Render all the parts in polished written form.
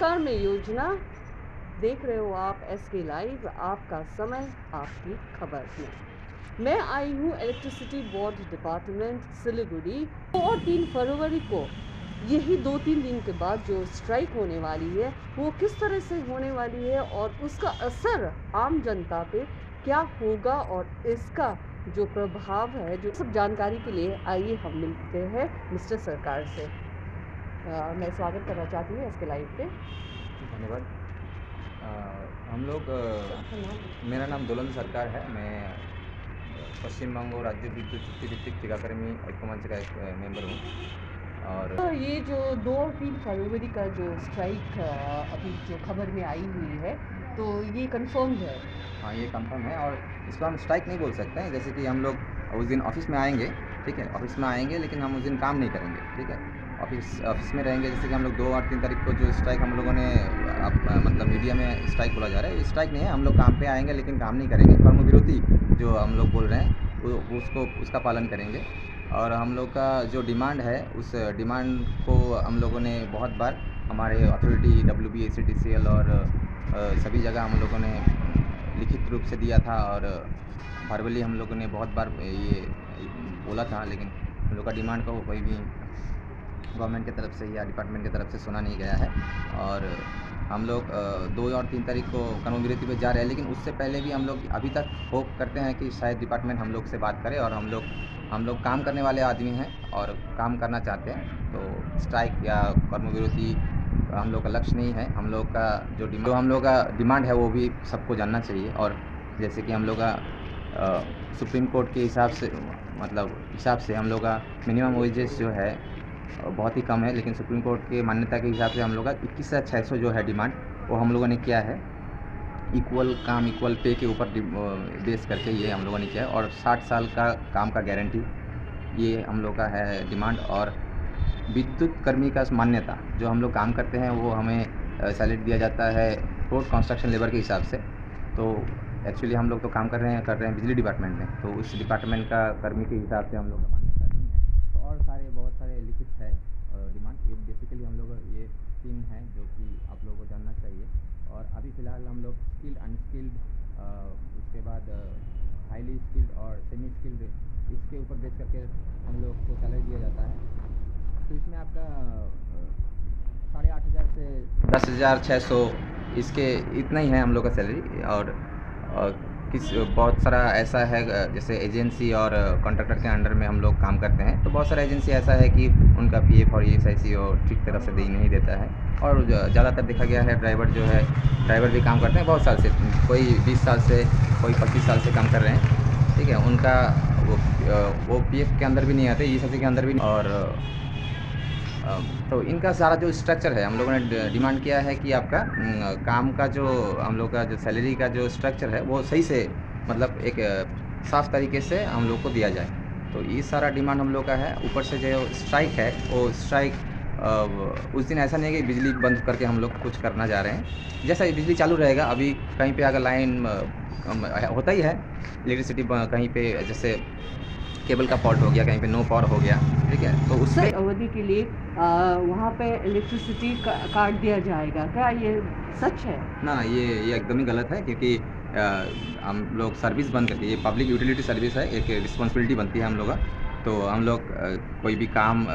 नमस्कार, मैं योजना। देख रहे हो आप SK लाइव, आपका समय आपकी खबर में। मैं आई हूँ इलेक्ट्रिसिटी बोर्ड डिपार्टमेंट सिलीगुड़ी। 2 और 3 फरवरी को यही 2-3 दिन के बाद जो स्ट्राइक होने वाली है वो किस तरह से होने वाली है और उसका असर आम जनता पे क्या होगा और इसका जो प्रभाव है, जो सब जानकारी के लिए आइए हम मिलते हैं मिस्टर सरकार से। मैं स्वागत करना चाहती हूँ SK लाइव पे। धन्यवाद। हम लोग आपका नाम? मेरा नाम दोलंद सरकार है। मैं पश्चिम बंग राज्य विद्युत चुक्ति भित्तिक टीकाकर्मी ऐक्य मंच का एक मेंबर हूँ। और तो ये जो 2 और 3 फरवरी का जो स्ट्राइक अभी जो खबर में आई हुई है, तो ये कंफर्म्ड है? हाँ, ये कंफर्म है और इसको हम स्ट्राइक नहीं बोल सकते हैं। जैसे कि हम लोग उस दिन ऑफिस में आएंगे, ठीक है, ऑफिस में आएंगे लेकिन हम उस दिन काम नहीं करेंगे, ठीक है, ऑफिस में रहेंगे। जैसे कि हम लोग 2 और 3 तारीख को जो स्ट्राइक हम लोगों ने मतलब मीडिया में स्ट्राइक बोला जा रहा है, ये स्ट्राइक नहीं है। हम लोग काम पे आएंगे लेकिन काम नहीं करेंगे। कर्म विरोधी जो हम लोग बोल रहे हैं वो उसका पालन करेंगे। और हम लोग का जो डिमांड है उस डिमांड को हम लोगों ने बहुत बार हमारे अथॉरिटी WBACTCL और सभी जगह हम लोगों ने लिखित रूप से दिया था और वर्बली हम लोगों ने बहुत बार ये बोला था, लेकिन हम लोग का डिमांड को कोई भी गवर्नमेंट की तरफ से या डिपार्टमेंट की तरफ से सुना नहीं गया है। और हम लोग 2 और 3 तारीख को कर्मविरति पे जा रहे हैं, लेकिन उससे पहले भी हम लोग अभी तक होप करते हैं कि शायद डिपार्टमेंट हम लोग से बात करे। और हम लोग काम करने वाले आदमी हैं और काम करना चाहते हैं, तो स्ट्राइक या कर्मविरति हम लोग का लक्ष्य नहीं है। हम लोग का जो हम लोग का डिमांड है वो भी सबको जानना चाहिए। और जैसे कि हम लोग का सुप्रीम कोर्ट के हिसाब से हम लोग का मिनिमम वेजेस जो है बहुत ही कम है, लेकिन सुप्रीम कोर्ट के मान्यता के हिसाब से हम लोग का 21,600 जो है डिमांड, वो हम लोगों ने किया है। इक्वल काम इक्वल पे के ऊपर बेस करके ये हम लोगों ने किया है। और 60 साल का काम का गारंटी, ये हम लोग का है डिमांड। और विद्युत कर्मी का मान्यता, जो हम लोग काम करते हैं वो हमें सैलरी दिया जाता है रोड कंस्ट्रक्शन लेबर के हिसाब से। तो एक्चुअली हम लोग तो काम कर रहे हैं बिजली डिपार्टमेंट में, तो उस डिपार्टमेंट का कर्मी के हिसाब से हम लोग का मान्यता नहीं है। तो और बहुत सारे लिखित है डिमांड। ये बेसिकली हम लोग ये 3 हैं जो कि आप लोगों को जानना चाहिए। और अभी फ़िलहाल हम लोग स्किल्ड, अनस्किल्ड, उसके बाद हाईली स्किल्ड और सेमी स्किल्ड, इसके ऊपर बेस करके हम लोग को सैलरी दिया जाता है। तो इसमें आपका 8,500 से 10,600 इसके इतना ही है हम लोग का सैलरी। और बहुत सारा ऐसा है जैसे एजेंसी और कॉन्ट्रैक्टर के अंडर में हम लोग काम करते हैं, तो बहुत सारा एजेंसी ऐसा है कि उनका PF और ESIC और ठीक तरह से दे नहीं देता है। और ज़्यादातर देखा गया है ड्राइवर भी काम करते हैं बहुत साल से, कोई 20 साल से, कोई 25 साल से काम कर रहे हैं, ठीक है। उनका वो PF के अंदर भी नहीं आते, ESIC के अंदर भी नहीं। और तो इनका सारा जो स्ट्रक्चर है, हम लोगों ने डिमांड किया है कि आपका काम का जो हम लोग का जो सैलरी का जो स्ट्रक्चर है वो सही से, मतलब एक साफ़ तरीके से हम लोग को दिया जाए। तो ये सारा डिमांड हम लोग का है। ऊपर से जो स्ट्राइक है वो स्ट्राइक उस दिन ऐसा नहीं है कि बिजली बंद करके हम लोग कुछ करना जा रहे हैं। जैसा बिजली चालू रहेगा, अभी कहीं पे अगर लाइन होता ही है इलेक्ट्रिसिटी, कहीं पे जैसे केबल का फॉल्ट हो गया, कहीं पे नो पावर हो गया, ठीक है, तो उससे अवधि के लिए वहाँ पे इलेक्ट्रिसिटी काट दिया जाएगा, क्या ये सच है? ना, ये एकदम ही गलत है। क्योंकि हम लोग सर्विस बंद करके, ये पब्लिक यूटिलिटी सर्विस है, एक रिस्पॉन्सिबिलिटी बनती है हम लोग का। तो हम लोग कोई भी काम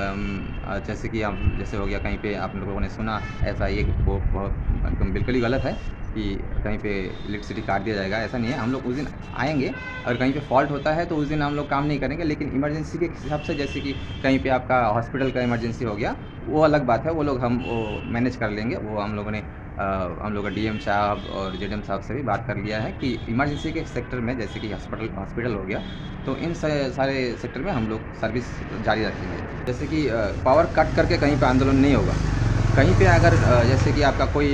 जैसे कि हम जैसे हो गया कहीं पे आप लोगों ने सुना ऐसा, ये वो बहुत एकदम बिल्कुल ही गलत है कि कहीं पे इलेक्ट्रिसिटी काट दिया जाएगा, ऐसा नहीं है। हम लोग उस दिन आएंगे और कहीं पे फॉल्ट होता है तो उस दिन हम लोग काम नहीं करेंगे, लेकिन इमरजेंसी के हिसाब से, जैसे कि कहीं पे आपका हॉस्पिटल का इमरजेंसी हो गया, वो अलग बात है, वो लोग हम वो मैनेज कर लेंगे। वो हम लोगों ने हम लोग का DM साहब और JDM साहब से भी बात कर लिया है कि इमरजेंसी के सेक्टर में, जैसे कि हॉस्पिटल हो गया, तो इन सारे सेक्टर में हम लोग सर्विस जारी रखेंगे। जैसे कि पावर कट करके कहीं पे आंदोलन नहीं होगा। कहीं पे अगर जैसे कि आपका कोई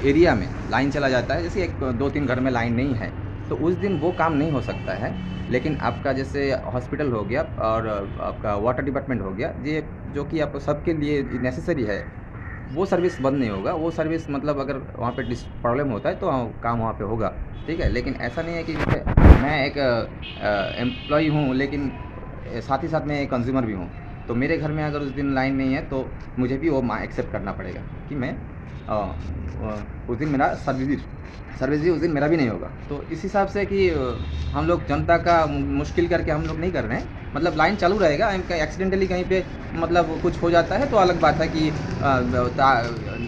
एरिया में लाइन चला जाता है, जैसे 2-3 घर में लाइन नहीं है, तो उस दिन वो काम नहीं हो सकता है। लेकिन आपका जैसे हॉस्पिटल हो गया और आपका वाटर डिपार्टमेंट हो गया, ये जो कि आपको सबके लिए नेसेसरी है, वो सर्विस बंद नहीं होगा। वो सर्विस मतलब अगर वहाँ पे प्रॉब्लम होता है तो काम वहाँ पे होगा, ठीक है। लेकिन ऐसा नहीं है कि मैं एक एम्प्लॉई हूँ, लेकिन साथ ही साथ मैं एक कंज्यूमर भी हूँ। तो मेरे घर में अगर उस दिन लाइन नहीं है तो मुझे भी वो एक्सेप्ट करना पड़ेगा कि मैं उस दिन मेरा सर्विस भी उस दिन मेरा भी नहीं होगा। तो इस हिसाब से कि हम लोग जनता का मुश्किल करके हम लोग नहीं कर रहे हैं। मतलब लाइन चालू रहेगा, एक्सीडेंटली कहीं पे मतलब कुछ हो जाता है तो अलग बात है कि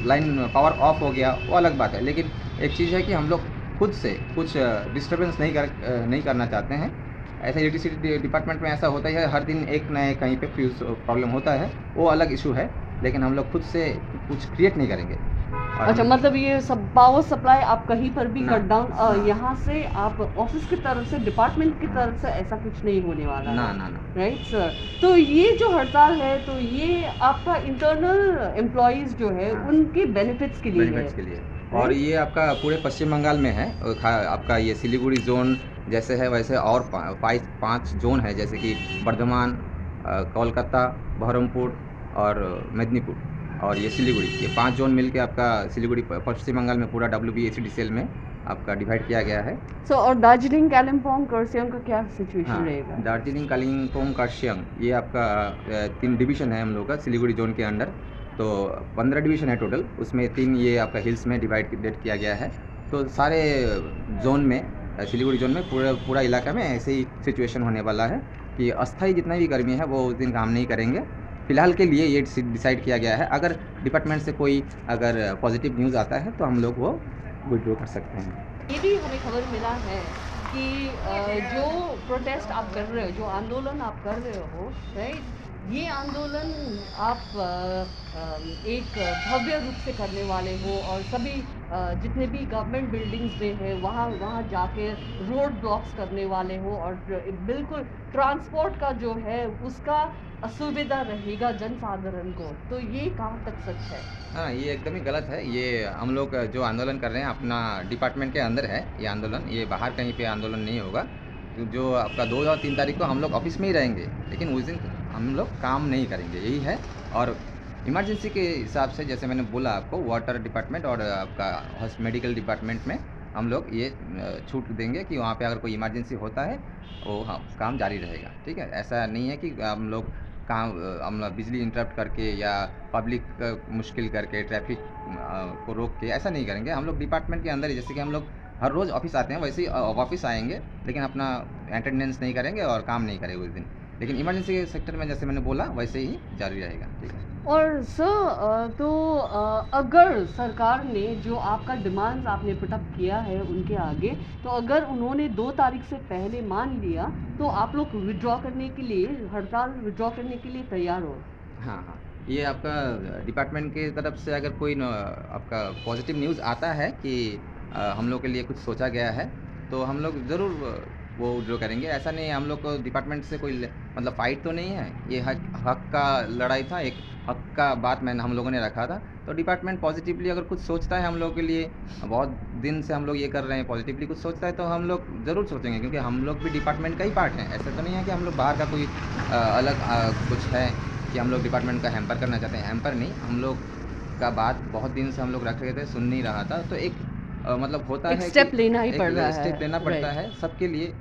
लाइन पावर ऑफ हो गया, वो अलग बात है। लेकिन एक चीज़ है कि हम लोग खुद से कुछ डिस्टर्बेंस नहीं करना चाहते हैं। ऐसे इलेक्ट्रिसिटी डिपार्टमेंट में ऐसा होता ही है, हर दिन एक नए कहीं पे फ्यूज़ प्रॉब्लम होता है, वो अलग इशू है। लेकिन हम लोग खुद से कुछ क्रिएट नहीं करेंगे। और अच्छा, हम मतलब ये सब पावर सप्लाई आप कहीं पर भी ना, कट डाउन ना। यहाँ से आप ऑफिस की तरफ से, डिपार्टमेंट की तरफ से ऐसा कुछ नहीं होने वाला ना, है, ना, ना। Right sir? तो ये जो हड़ताल है, तो ये आपका इंटरनल एम्प्लॉयज़ जो है हाँ। उनके बेनिफिट्स के लिए है, बेनिफिट्स के लिए। और राइट? ये आपका पूरे पश्चिम बंगाल में है। आपका ये सिलीगुड़ी ज़ोन जैसे है वैसे और 5 ज़ोन है, जैसे कि बर्धमान, कोलकाता, बहरमपुर और मेदिनीपुर और ये सिलीगुड़ी, ये 5 ज़ोन मिलके आपका सिलीगुड़ी पश्चिम बंगाल में पूरा WBACDCL में आपका डिवाइड किया गया है। सो और दार्जिलिंग, कालिम्पोंग, कर्सियंग का क्या सिचुएशन हाँ, रहेगा? दार्जिलिंग, कालिम्पोंग, कर्सियंग ये आपका 3 डिवीज़न है हम लोग का सिलीगुड़ी ज़ोन के अंडर। तो 15 डिवीज़न है टोटल, उसमें 3 ये आपका हिल्स में डिवाइड किया गया है। तो सारे ज़ोन में सिलीगुड़ी ज़ोन में पूरा इलाका में ऐसे ही सिचुएशन होने वाला है कि अस्थायी जितना भी कर्मी है वो उस दिन काम नहीं करेंगे। फ़िलहाल के लिए ये डिसाइड किया गया है। अगर डिपार्टमेंट से कोई अगर पॉजिटिव न्यूज़ आता है तो हम लोग वो विथड्रॉ कर सकते हैं। ये भी हमें खबर मिला है कि जो प्रोटेस्ट आप कर रहे हो, जो आंदोलन आप कर रहे हो, राइट, ये आंदोलन आप एक भव्य रूप से करने वाले हो और सभी जितने भी गवर्नमेंट बिल्डिंग्स में है वहाँ वहाँ जाके रोड ब्लॉक्स करने वाले हो और बिल्कुल ट्रांसपोर्ट का जो है उसका असुविधा रहेगा जनसाधारण को। तो ये कहाँ तक सच है? हाँ, ये एकदम ही गलत है। ये हम लोग जो आंदोलन कर रहे हैं अपना डिपार्टमेंट के अंदर है ये आंदोलन, ये बाहर कहीं पे आंदोलन नहीं होगा। जो आपका 2 और 3 तारीख को हम लोग ऑफ़िस में ही रहेंगे, लेकिन उस दिन हम लोग काम नहीं करेंगे, यही है। और इमरजेंसी के हिसाब से जैसे मैंने बोला आपको वाटर डिपार्टमेंट और आपका मेडिकल डिपार्टमेंट में हम लोग ये छूट देंगे कि वहाँ पे अगर कोई इमरजेंसी होता है, वो हाँ, काम जारी रहेगा, ठीक है? ऐसा नहीं है कि हम लोग हम बिजली इंटरप्ट करके या पब्लिक का मुश्किल करके ट्रैफिक को रोक के ऐसा नहीं करेंगे। हम लोग डिपार्टमेंट के अंदर ही जैसे कि हम लोग हर रोज़ ऑफ़िस आते हैं वैसे ही ऑफ़िस आएँगे, लेकिन अपना अटेंडेंस नहीं करेंगे और काम नहीं करेंगे उस दिन। लेकिन इमरजेंसी के सेक्टर में जैसे मैंने बोला वैसे ही जारी रहेगा, ठीक है? और सर तो अगर सरकार ने जो आपका डिमांड्स आपने पुटअप किया है उनके आगे, तो अगर उन्होंने 2 तारीख से पहले मान लिया तो आप लोग विथड्रॉ करने के लिए, हड़ताल विथड्रॉ करने के लिए तैयार हो? हाँ, हाँ। ये आपका डिपार्टमेंट की तरफ से अगर कोई आपका पॉज़िटिव न्यूज़ आता है कि हम लोग के लिए कुछ सोचा गया है, तो हम लोग ज़रूर वो विथड्रॉ करेंगे। ऐसा नहीं है हम लोग को डिपार्टमेंट से कोई मतलब फ़ाइट तो नहीं है। ये हक का लड़ाई था, एक हक का बात हम लोगों ने रखा था। तो डिपार्टमेंट पॉज़िटिवली अगर कुछ सोचता है हम लोगों के लिए, बहुत दिन से हम लोग ये कर रहे हैं, पॉज़िटिवली कुछ सोचता है तो हम लोग ज़रूर सोचेंगे, क्योंकि हम लोग भी डिपार्टमेंट का ही पार्ट हैं। ऐसा तो नहीं है कि हम लोग बाहर का कोई अलग कुछ है कि हम लोग डिपार्टमेंट का हैम्पर करना चाहते हैं। हैम्पर नहीं, हम लोग का बात बहुत दिन से हम लोग रख रहे थे, सुन नहीं रहा था। तो एक मतलब होता एक है स्टेप कि लेना ही पड़ रहा एक है, स्टेप लेना पड़ता राइट। है सबके लिए।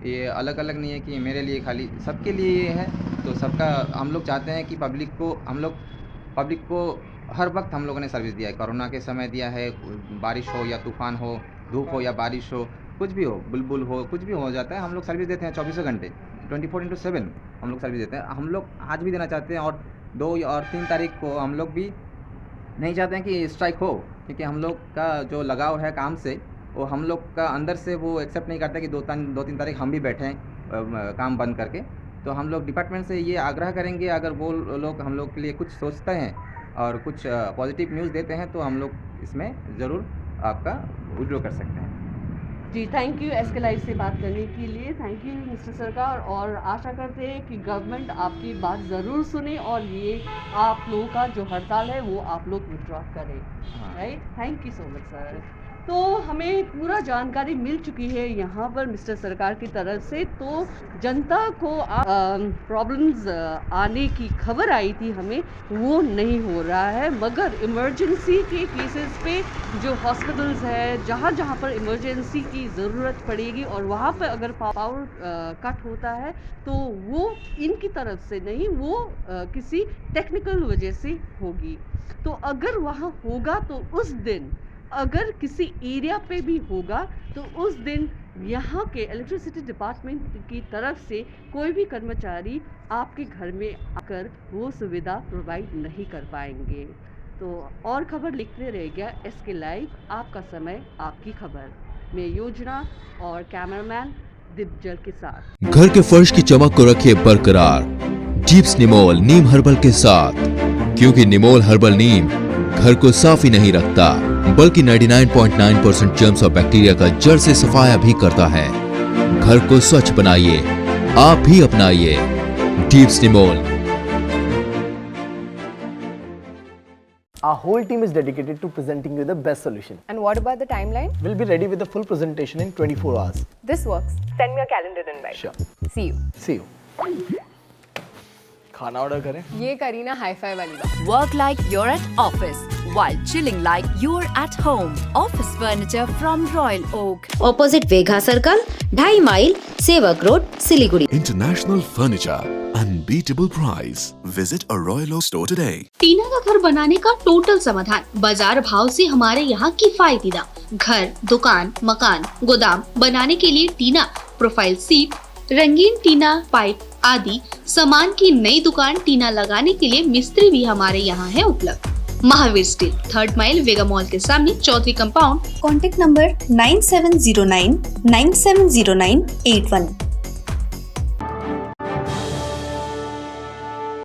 ये अलग-अलग नहीं है कि मेरे लिए खाली, सबके लिए ये है। तो सबका हम लोग चाहते हैं कि पब्लिक को हर वक़्त हम लोगों ने सर्विस दिया है। कोरोना के समय दिया है, बारिश हो या तूफ़ान हो, धूप हो या बारिश हो, कुछ भी हो, बुलबुल हो, कुछ भी हो जाता है, हम लोग सर्विस देते हैं 24 घंटे, 24/7 हम लोग सर्विस देते हैं। हम लोग आज भी देना चाहते हैं और 2 और 3 तारीख को हम लोग भी नहीं चाहते हैं कि स्ट्राइक हो, क्योंकि हम लोग का जो लगाव है काम से, वो हम लोग का अंदर से वो एक्सेप्ट नहीं करता कि 2-3 तारीख हम भी बैठें काम बंद करके। तो हम लोग डिपार्टमेंट से ये आग्रह करेंगे, अगर वो लोग हम लोग के लिए कुछ सोचते हैं और कुछ पॉजिटिव न्यूज़ देते हैं, तो हम लोग इसमें ज़रूर आपका विथड्रॉ कर सकते हैं। जी, थैंक यू एसके लाइव से बात करने के लिए। थैंक यू मिस्टर सरकार, और आशा करते हैं कि गवर्नमेंट आपकी बात ज़रूर सुने और ये आप लोगों का जो हड़ताल है वो आप लोग विथड्रॉ करें, हाँ। Right? Thank you so much sir. तो हमें पूरा जानकारी मिल चुकी है यहाँ पर मिस्टर सरकार की तरफ से। तो जनता को प्रॉब्लम्स आने की खबर आई थी हमें, वो नहीं हो रहा है। मगर इमरजेंसी के केसेस पे जो हॉस्पिटल्स है, जहाँ जहाँ पर इमरजेंसी की ज़रूरत पड़ेगी और वहाँ पर अगर पावर कट होता है तो वो इनकी तरफ से नहीं, वो किसी टेक्निकल वजह से होगी। तो अगर वहाँ होगा तो उस दिन, अगर किसी एरिया पे भी होगा तो उस दिन यहाँ के इलेक्ट्रिसिटी डिपार्टमेंट की तरफ से कोई भी कर्मचारी आपके घर में आकर वो सुविधा प्रोवाइड नहीं कर पाएंगे। तो और खबर लिखते रहिएगा SK लाइव, आपका समय आपकी खबर में योजना और कैमरामैन दिग्जल के साथ। घर के फर्श की चमक को रखिए बरकरार जीप्स निमोल नीम हर्बल के साथ, क्योंकि निमोल हर्बल नीम घर को साफ ही नहीं रखता बल्कि 99.9% जर्म्स और बैक्टीरिया का जड़ से सफाया भी करता है। घर को स्वच्छ बनाइए, आप भी अपनाइए jeeps Nimol. Our whole team is dedicated to presenting you the best solution. And what about the timeline? We'll be ready with the full presentation in 24 hours. This works. Send me a calendar invite. Sure. See you. See you. खाना order करें? ये करी ना hi-fi वाली बात। Work like you're at office while chilling like you're at home. Office furniture from Royal Oak. Opposite Vegha Circle, 2.5 mile, Sevak Road, Siliguri. International furniture, unbeatable price. Visit a Royal Oak store today. टीना का घर बनाने का total समाधान बाजार भाव से हमारे यहाँ किफायती दाम। घर, दुकान, मकान, गोदाम बनाने के लिए टीना, प्रोफाइल सीट, रंगीन टीना, पाइप आदि सामान की नई दुकान टीना लगाने के लिए मिस्त्री भी हमारे यहाँ है उपलब्ध। महावीर स्टील, 3rd माइल, वेगा मॉल के सामने, चौधरी कंपाउंड। Contact number 9709 970981.